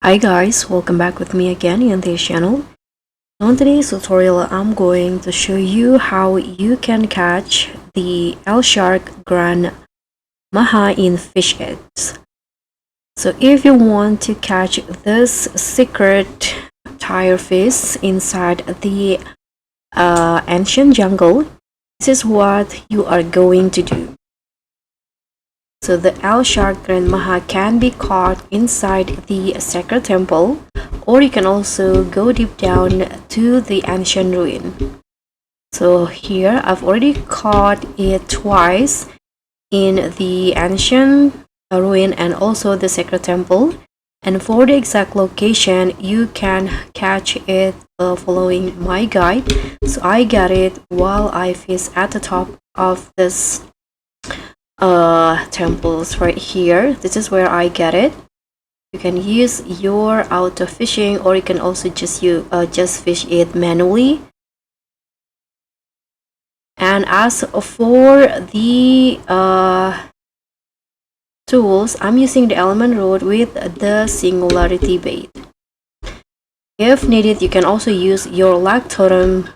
Hi guys, welcome back with me again in this channel. On today's tutorial, I'm going to show you how you can catch the Elshark Grand Maha in Fish It. So if you want to catch this secret tire fish inside the ancient jungle, this is what you are going to do. So the Elshark Grand Maha can be caught inside the sacred temple, or you can also go deep down to the ancient ruin. So here I've already caught it twice in the ancient ruin and also the sacred temple. And for the exact location, you can catch it following my guide. So I got it while I fish at the top of this temples right here. This is where I get it. You can use your auto fishing, or you can also just fish it manually. And as for the tools, I'm using the element rod with the singularity bait. If needed, you can also use your luck totem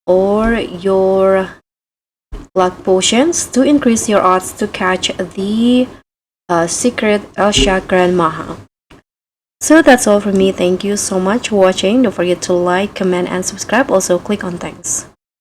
or your luck potions to increase your odds to catch the secret Elshark Grand Maha. So that's all from me. Thank you so much for watching. Don't forget to like, comment, and subscribe. Also click on thanks.